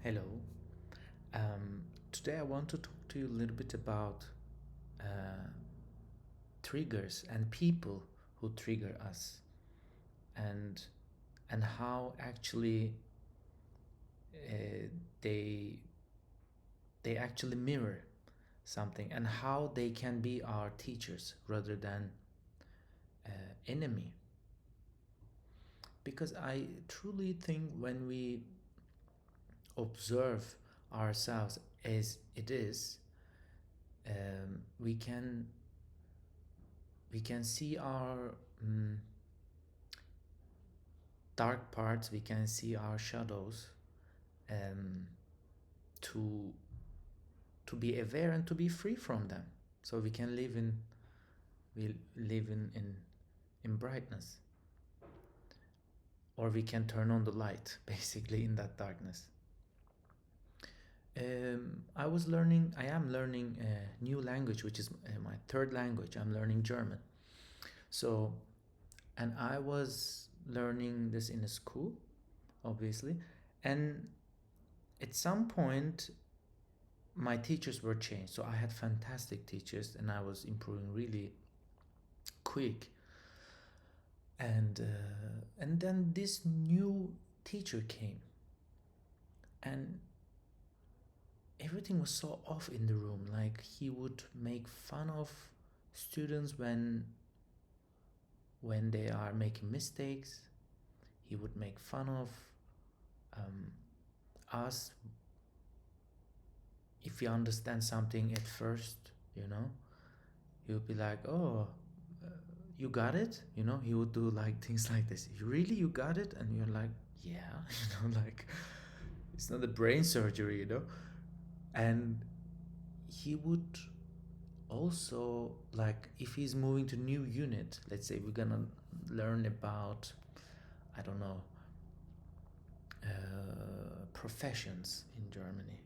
Hello. Today I want to talk to you a little bit about uh, triggers and people who trigger us, and how actually uh, they they actually mirror something, and how they can be our teachers rather than enemy. Because I truly think when we observe ourselves as it is, we can see our dark parts, we can see our shadows, um, to be aware and to be free from them, so we can live in brightness, or we can turn on the light basically in that darkness. I am learning a new language, which is my third language. I'm learning German. So, and I was learning this in a school, obviously, and at some point my teachers were changed. So I had fantastic teachers and I was improving really quick. And then this new teacher came, and everything was so off in the room. Like, he would make fun of students when they are making mistakes. He would make fun of um, us if we understand something at first, you know. He would be like, "Oh, uh, you got it?" You know, he would do like things like this. Really, you got it? And you're like, "Yeah," like it's not a brain surgery, And he would also, like, if he's moving to new unit, let's say we're gonna learn about, I don't know, professions in Germany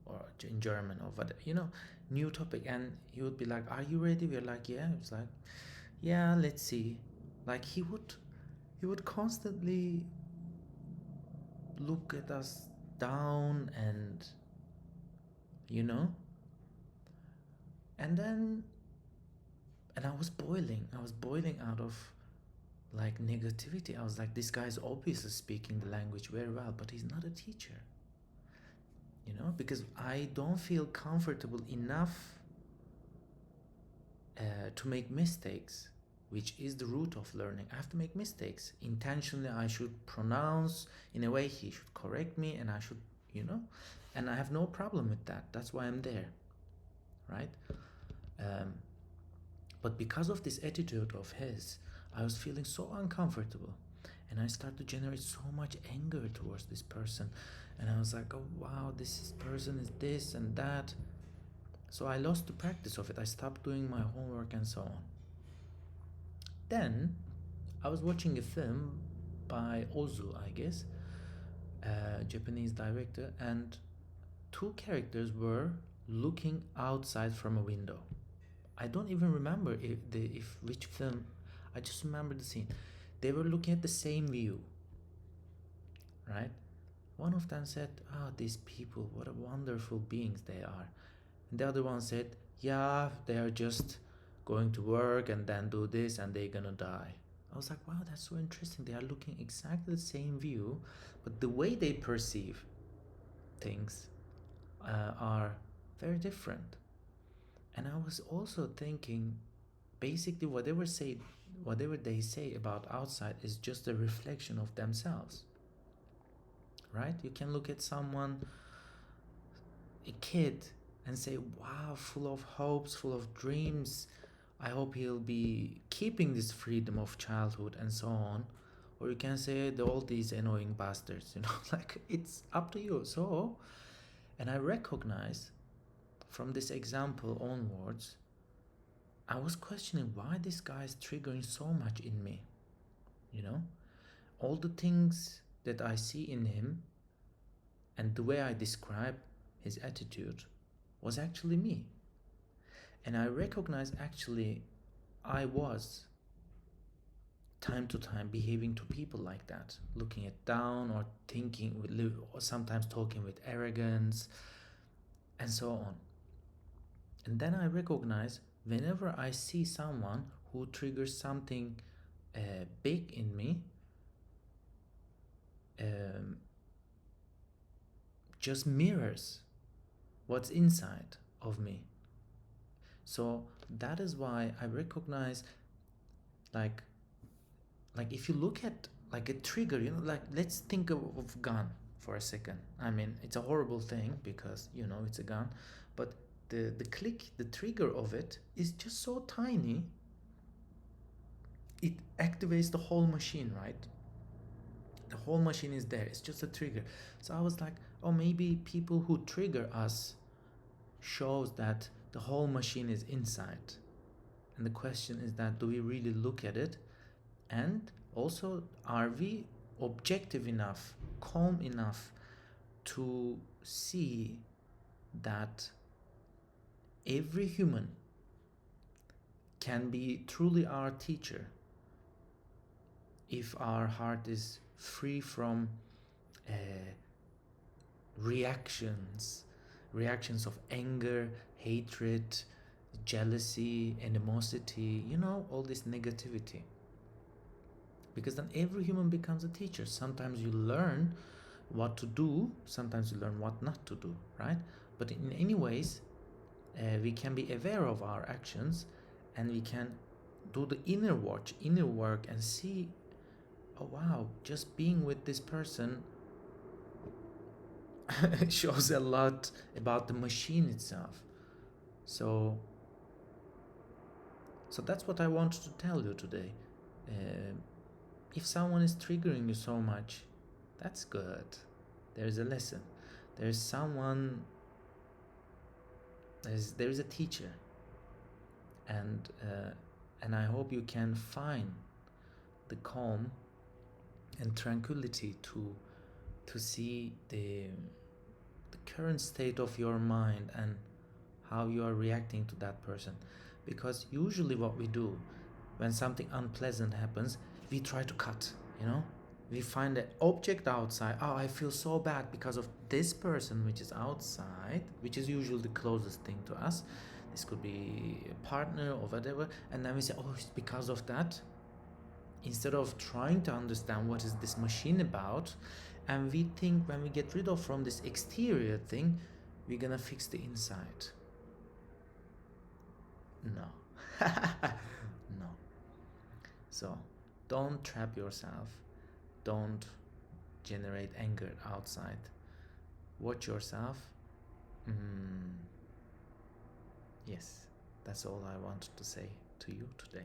or in German or whatever, new topic, and he would be like, "Are you ready?" We're like, "Yeah." It's like, "Yeah, let's see." Like, he would constantly look at us down, and you know and then and I was boiling out of like negativity. I was like, this guy's obviously speaking the language very well, but he's not a teacher, because I don't feel comfortable enough to make mistakes, which is the root of learning. I have to make mistakes intentionally. I should pronounce in a way, he should correct me, and I should, and I have no problem with that. That's why I'm there, right? um, but because of this attitude of his, I was feeling so uncomfortable, and I started to generate so much anger towards this person. And I was like, "Oh wow, person is this and that." So I lost the practice of it. I stopped doing my homework and so on. Then I was watching a film by Ozu, I guess, a Japanese director, and two characters were looking outside from a window. I don't even remember if which film. I just remember the scene. They were looking at the same view, right? One of them said, "Ah, oh, these people, what a wonderful beings they are." And the other one said, "Yeah, they are just going to work and then do this and they're gonna die." I was like, wow, that's so interesting. They are looking exactly the same view, but the way they perceive things are very different. And I was also thinking, basically, whatever they say about outside is just a reflection of themselves, right? You can look at someone, a kid, and say, wow, full of hopes, full of dreams. I hope he'll be keeping this freedom of childhood and so on. Or you can say, all these annoying bastards, like, it's up to you. So, and I recognize from this example onwards, I was questioning why this guy is triggering so much in me. You know, all the things that I see in him and the way I describe his attitude was actually me. And I recognize, actually, I was time to time behaving to people like that, looking it down, or thinking with, or sometimes talking with arrogance, and so on. And then I recognize whenever I see someone who triggers something big in me, um, just mirrors what's inside of me. So that is why I recognize, like if you look at like a trigger, like let's think of gun for a second. I mean, it's a horrible thing because it's a gun, but the trigger of it is just so tiny. It activates the whole machine, right? The whole machine is there. It's just a trigger. So I was like, oh, maybe people who trigger us shows that the whole machine is inside. And the question is that, do we really look at it? And also, are we objective enough, calm enough to see that every human can be truly our teacher if our heart is free from uh, reactions of anger, hatred, jealousy, animosity, all this negativity? Because then every human becomes a teacher. Sometimes you learn what to do, sometimes you learn what not to do, right? But in any ways, we can be aware of our actions, and we can do the inner work and see, oh wow, just being with this person shows a lot about the machine itself. So that's what I wanted to tell you today. Uh, if someone is triggering you so much, that's good. There's a lesson. There's someone. There is a teacher, and I hope you can find the calm and tranquility to see the current state of your mind and how you are reacting to that person. Because usually what we do when something unpleasant happens, we try to cut, we find an object outside. Oh, I feel so bad because of this person which is outside, which is usually the closest thing to us. This could be a partner or whatever, and then we say, oh, it's because of that, instead of trying to understand what is this machine about. And we think when we get rid of from this exterior thing, we're gonna fix the inside. No. No. So don't trap yourself, don't generate anger outside, watch yourself. Yes, that's all I wanted to say to you today.